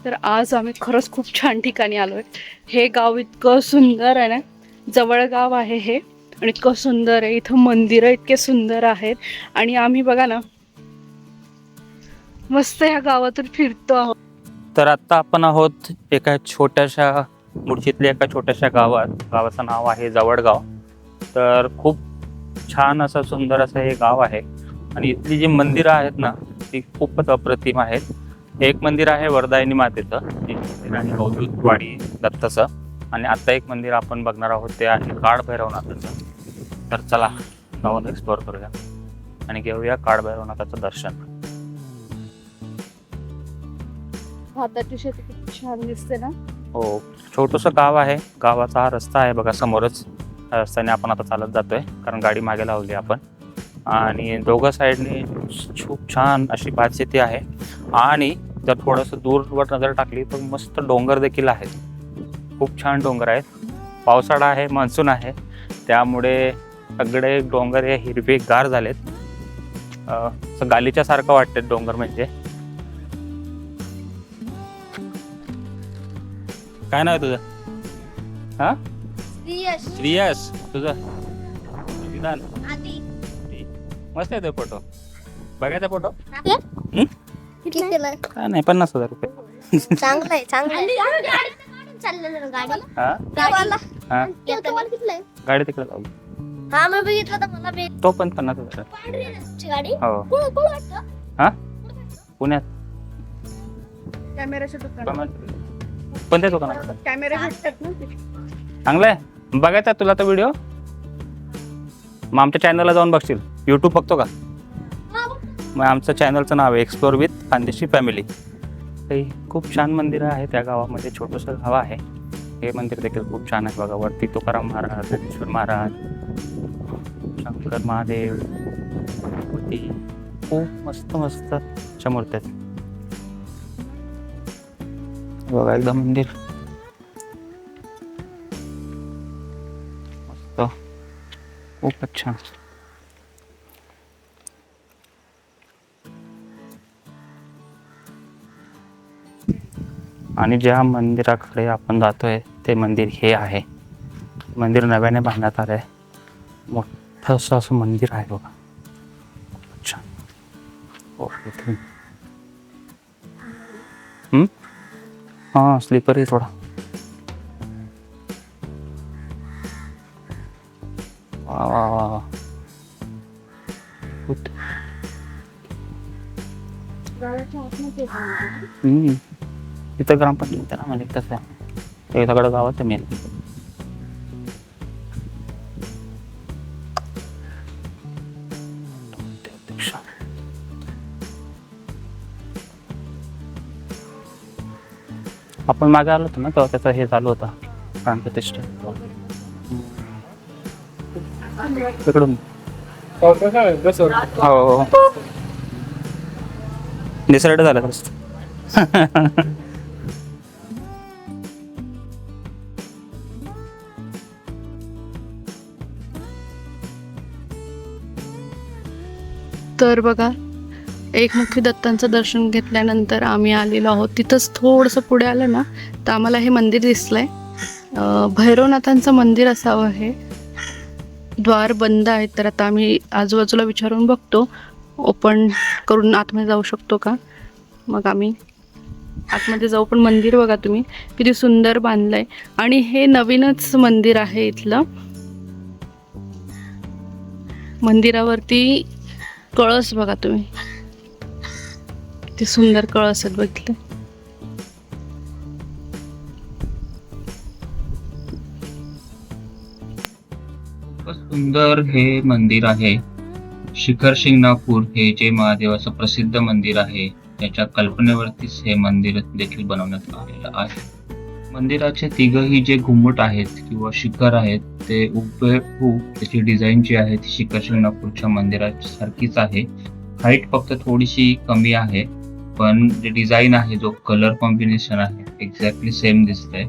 तर आज आम्ही खरंच खूप छान ठिकाणी आलोय. हे गाव इतकं सुंदर आहे ना, जवळ गाव आहे हे, आणि इतकं सुंदर आहे. इथं मंदिरं इतके सुंदर आहेत. आणि आम्ही बघा ना, मस्त ह्या गावातून फिरतो आहोत. तर आता आपण आहोत एका छोट्याशा मुळशीतल्या एका छोट्याशा गावात. गावाचं नाव आहे जवळगाव. तर खूप छान असं सुंदर असं हे गाव आहे आणि इथली जी मंदिरं आहेत ना ती खूपच अप्रतिम आहेत. एक मंदिर आहे वरदायिनी मातेचं, एक मंदिर आहे अवधूतवाडी दत्ताचं, आणि आता एक मंदिर आपण बघणार आहोत ते आहे काळभैरवनाथाचं. तर चला गावाला एक्सप्लोअर करूया आणि घेऊया काळभैरवनाथाचं दर्शन. भाताची शेती किती छान दिसते ना. हो, छोटंसं गाव आहे. गावाचा हा रस्ता आहे बघा समोरच. या रस्त्याने आपण आता चालत जातोय कारण गाडी मागे लावली आपण. आणि दोघं साईडने खूप छान अशी भातशेती आहे. आणि जर थोडंसं दूरवर नजर टाकली तर मस्त डोंगर देखील आहेत. खूप छान डोंगर आहेत. पावसाळा आहे, मान्सून आहे, त्यामुळे सगळे डोंगर हे हिरवेगार झालेत. असं गालीच्या सारखं वाटते डोंगर म्हणजे. काय नाव आहे तुझं? हा, श्रेयस. तुझं विधान. मस्त आहे तो फोटो. बघायचा फोटो काय नाही, 50,000 रुपये. चांगलं आहे, चांगलं आहे. हा हा, गाडी तिकडे लावली. हा मी बघितलं तर मला बी तो पण 50,000. गाडी हो, कोण वाटतं? हा, पुण्यात. कॅमेऱ्याच्या दुकानात पण त्या दुकानात कॅमेरे भेटतात ना ते. चांगलं आहे. बघायचा तुला तो व्हिडिओ? मग आमच्या चॅनलला जाऊन बघशील. यूट्यूब बघतो का? मग आमचं चॅनलचं नाव आहे एक्सप्लोर विथ खानदेशी फॅमिली. काही खूप छान मंदिरं आहेत त्या गावामध्ये. छोटंसं गाव आहे. हे मंदिर देखील खूप छान आहे बघा. वरती तुकाराम महाराज, ज्ञानेश्वर महाराज, शंकर महादेव, गणपती, खूप मस्त मस्त अशा मूर्त्या आहेत बघा. एकदा मंदिर मस्त, खूपच छान. आणि ज्या मंदिराकडे आपण जातोय ते मंदिर हे आहे. मंदिर नव्याने बांधण्यात आलंय. मोठं असं मंदिर आहे बघा. खूपच छान. हो, इथून हा स्लीपर आहे थोडा. वा वा वा. इथं ग्रामपंचायत ना म्हणजे तसं ते सगळं गावात मेन. आपण मागे आलो होतो ना तेव्हा त्याचं हे चालू होता प्राणप्रतिष्ठा. तिकडून हो डिसाईड झालं. तर बघा, एकमुखी दत्तांचं दर्शन घेतल्यानंतर आम्ही आलेलो आहोत. तिथंच थोडंसं पुढे आलं ना तर आम्हाला हे मंदिर दिसलंय. भैरवनाथांचं मंदिर असावं हे. द्वार बंद आहे, तर आता आम्ही आजूबाजूला विचारून बघतो ओपन करून आतमध्ये जाऊ शकतो का. मग आम्ही आतमध्ये जाऊ. पण मंदिर बघा तुम्ही किती सुंदर बांधलंय. आणि हे नवीनच मंदिर आहे इथलं. मंदिरावरती कळस बघा तुम्ही, किती सुंदर कळस आहेत बघितलं. सुंदर हे मंदिर आहे. शिखर शिंगणापूर हे जे महादेवाचं प्रसिद्ध मंदिर आहे त्याच्या कल्पनेवरतीच हे मंदिर देखील बनवण्यात आलेलं आहे. मंदिराचे तिघही जे घुमट आहेत किंवा शिखर आहेत ते हुबेहूब त्याची डिझाईन जी आहे ती शिखर शिंगणापूरच्या मंदिराच्या सारखीच आहे. हाईट फक्त थोडीशी कमी आहे, पण जे डिझाईन आहे, जो कलर कॉम्बिनेशन आहे एक्झॅक्टली सेम दिसतंय.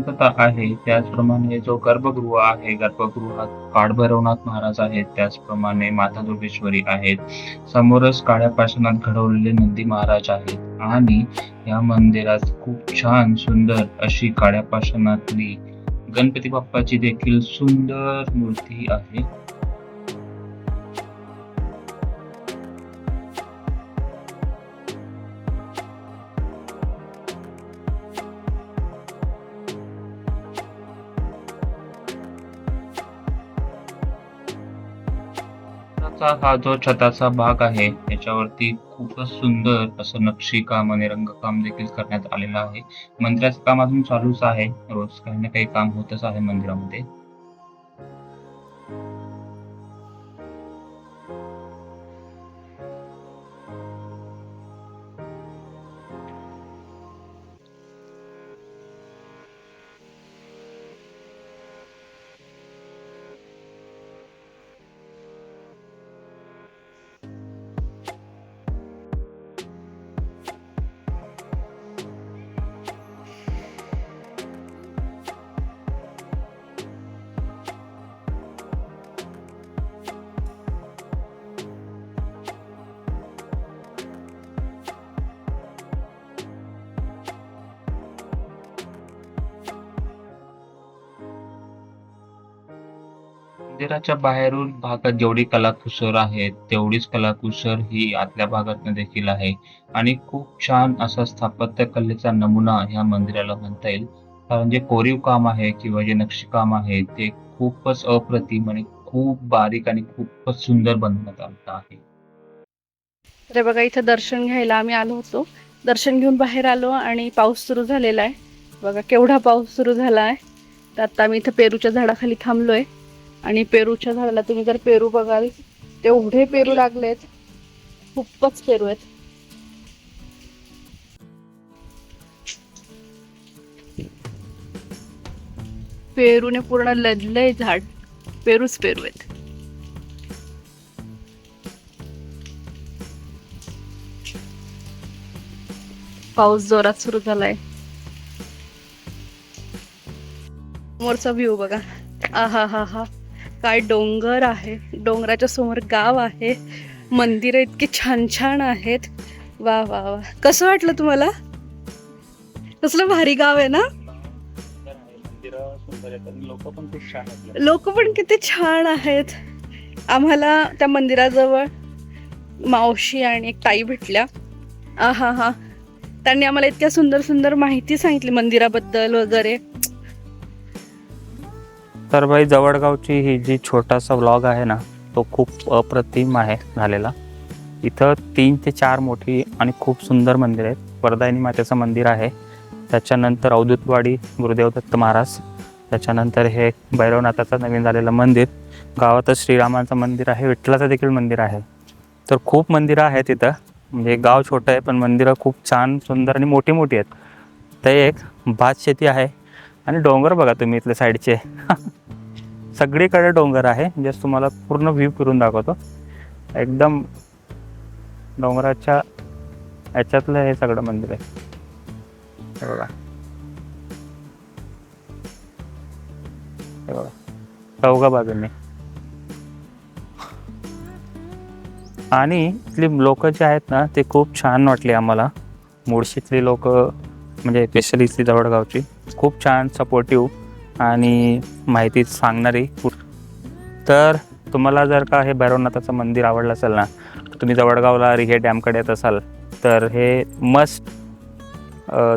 शांतता आहे. त्याचप्रमाणे जो गर्भगृह आहे, गर्भगृहात काळभैरवनाथ महाराज आहेत, त्याचप्रमाणे माता जोगेश्वरी आहेत. समोरच काळ्या पाषाणात घडवलेले नंदी महाराज आहेत आणि या मंदिरात खूप छान सुंदर अशी काळ्या पाषाणातली गणपती बाप्पाची देखील सुंदर मूर्ती आहे. हा जो छताचा भाग आहे याच्यावरती खूपच सुंदर असं नक्षीकाम आणि रंगकाम देखील करण्यात आलेलं आहे. मंदिराचं काम अजून चालूच आहे. रोज काही ना काही काम होतच आहे मंदिरामध्ये. मंदिराच्या बाहेरून भागात जेवढी कलाकुसर आहेत तेवढीच कलाकुसर ही आतल्या भागातनं देखील आहे आणि खूप छान असा स्थापत्य कलेचा नमुना ह्या मंदिराला म्हणता येईल. कारण जे कोरीव काम आहे किंवा जे नक्षीकाम आहे ते खूपच अप्रतिम आणि खूप बारीक आणि खूपच सुंदर बनवण्यात आलं आहे. तर बघा इथं दर्शन घ्यायला आम्ही आलो होतो. दर्शन घेऊन बाहेर आलो आणि पाऊस सुरू झालेला आहे. बघा केवढा पाऊस सुरू झाला आहे. तर आता आम्ही इथं पेरूच्या झाडाखाली थांबलोय आणि पेरूच्या झाडाला तुम्ही जर पेरू बघाल तेवढे पेरू लागलेत, खूपच पेरू आहेत. पेरूने पूर्ण लदलंय झाड, पेरूच पेरू आहेत. पाऊस जोरात सुरू झालाय. समोरचा व्ह्यू बघा. आहा हा हा, काय डोंगर आहे, डोंगराच्या समोर गाव आहे, मंदिर इतकी छान छान आहेत. वा वा वा, कसं वाटलं तुम्हाला? कसलं भारी गाव आहे ना. लोक पण किती छान आहेत. आम्हाला त्या मंदिराजवळ मावशी आणि एक ताई भेटल्या. आहा हा, त्यांनी आम्हाला इतक्या सुंदर सुंदर माहिती सांगितली मंदिराबद्दल वगैरे. तर भाई जवळगावची ही जी छोटासा व्लॉग आहे ना तो खूप अप्रतिम आहे झालेला. इथं 3 ते 4 मोठी आणि खूप सुंदर मंदिर आहेत. वरदायिनी मातेचं मंदिर आहे, त्याच्यानंतर अवधूतवाडी गुरुदेव दत्त महाराज, त्याच्यानंतर हे भैरवनाथाचं नवीन झालेलं मंदिर, गावातच श्रीरामाचं मंदिर आहे, विठ्ठलाचं देखील मंदिर आहे. तर खूप मंदिरं आहेत इथं. म्हणजे गाव छोटं आहे पण मंदिरं खूप छान सुंदर आणि मोठी मोठी आहेत. तर एक भात शेती आहे आणि डोंगर बघा तुम्ही इथल्या साईडचे सगळीकडे डोंगर आहे. जस्ट तुम्हाला पूर्ण व्ह्यू फिरून दाखवतो. एकदम डोंगराच्या ह्याच्यातलं हे सगळं मंदिर आहे. हे बघा, हे बघा चौघा बाजूंनी. आणि इथली लोक जे आहेत ना ते खूप छान वाटली आम्हाला. मुळशीतली लोक म्हणजे स्पेशली इथली जवळगावची खूप छान सपोर्टिव्ह आणि माहिती सांगणारी. तर तुम्हाला जर का हे भैरवनाथाचं मंदिर आवडलं असेल ना, तुम्ही जवळगावला रिहे डॅमकडे येत असाल तर हे मस्ट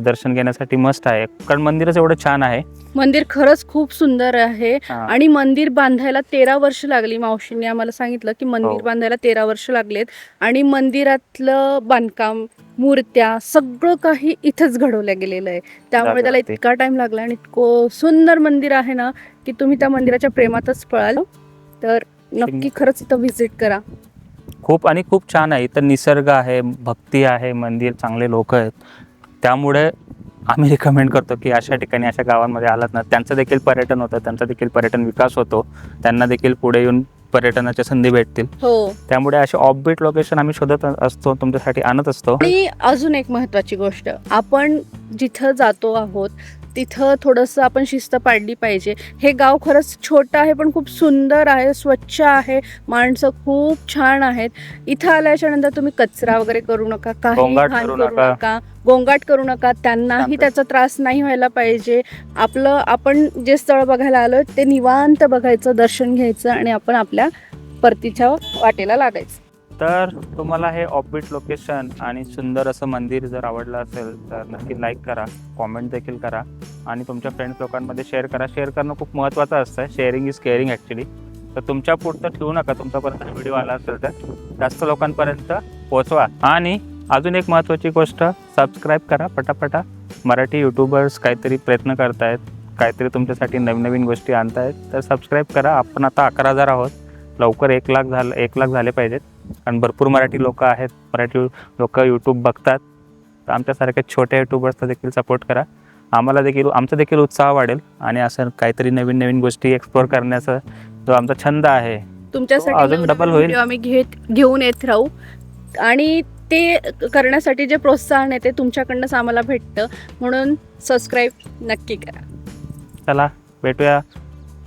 दर्शन घेण्यासाठी मस्ट आहे. कारण मंदिरच एवढं छान आहे. मंदिर खरंच खूप सुंदर आहे. आणि मंदिर बांधायला 13 वर्ष लागली. मावशींनी आम्हाला सांगितलं की मंदिर बांधायला 13 वर्ष लागलेत आणि मंदिरातलं बांधकाम, मूर्त्या सगळं काही इथंच घडवलं गेलेलं आहे. त्यामुळे त्याला इतका टाइम लागला आणि इतकं सुंदर मंदिर आहे ना की तुम्ही त्या मंदिराच्या प्रेमातच पळाल. तर नक्की खरंच इथं व्हिजिट करा. खूप आणि खूप छान आहे. इथं निसर्ग आहे, भक्ती आहे, मंदिर, चांगले लोक आहेत. त्यामुळे आम्ही रिकमेंड करतो की अशा ठिकाणी, अशा गावांमध्ये आलात ना, त्यांचं देखील पर्यटन होतं, त्यांचा देखील पर्यटन विकास होतो, त्यांना देखील पुढे येऊन पर्यटनाच्या संधी भेटतील. त्यामुळे असे ऑफबीट लोकेशन आम्ही शोधत असतो, तुमच्यासाठी आणत असतो. आणि अजून एक महत्त्वाची गोष्ट, आपण जिथं जातो आहोत तिथं थोडंसं आपण शिस्त पाळली पाहिजे. हे गाव खरंच छोटं आहे पण खूप सुंदर आहे, स्वच्छ आहे, माणसं खूप छान आहेत. इथं आल्याच्या नंतर तुम्ही कचरा वगैरे करू नका, काही गोंगाट घाण करू करू नका. नका, गोंगाट करू नका. त्यांनाही शांत. त्याचा त्रास नाही व्हायला पाहिजे. आपण जे स्थळ बघायला आलो ते निवांत बघायचं, दर्शन घ्यायचं आणि आपण आपल्या परतीच्या वाटेला लागायचं. तर तुम्हाला हे ऑफबीट लोकेशन आणि सुंदर असं मंदिर जर आवडलं असेल तर नक्की लाईक करा, कॉमेंट देखील करा आणि तुमच्या फ्रेंड्स लोकांमध्ये शेअर करा. शेअर करणं खूप महत्त्वाचं असतं. Sharing is caring actually. तर तुमच्या पुरतं ठेवू नका. तुमच्यापर्यंत व्हिडिओ आला असेल तर जास्त लोकांपर्यंत पोहोचवा. आणि अजून एक महत्त्वाची गोष्ट, सबस्क्राईब करा पटापटा. मराठी यूट्यूबर्स काहीतरी प्रयत्न करतायत, काहीतरी तुमच्यासाठी नवीन नवीन गोष्टी आणतायत, तर सबस्क्राईब करा. आपण आता 11,000 आहोत. लवकर 1 लाख झाले पाहिजेत, कारण भरपूर मराठी लोक आहेत, मराठी लोक यूट्यूब बघतात. तर आमच्यासारख्या छोट्या यूट्यूबर्सला देखील सपोर्ट करा. आमचा देखील उत्साह वाढेल आणि असं काहीतरी नवीन नवीन गोष्टी एक्सप्लोअर करण्याचा जो आमचा छंद आहे तुमच्यासाठी अजून नवीन डबल नवीन होईल. व्हिडिओ आम्ही घेऊन येत राहू आणि ते करण्यासाठी जे प्रोत्साहन आहे ते तुमच्याकडनंच आम्हाला भेटतं. म्हणून सबस्क्राईब नक्की करा. चला भेटूया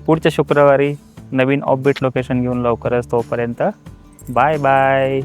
पुढच्या शुक्रवारी नवीन ऑफबीट लोकेशन घेऊन लवकरच. तोपर्यंत बाय बाय.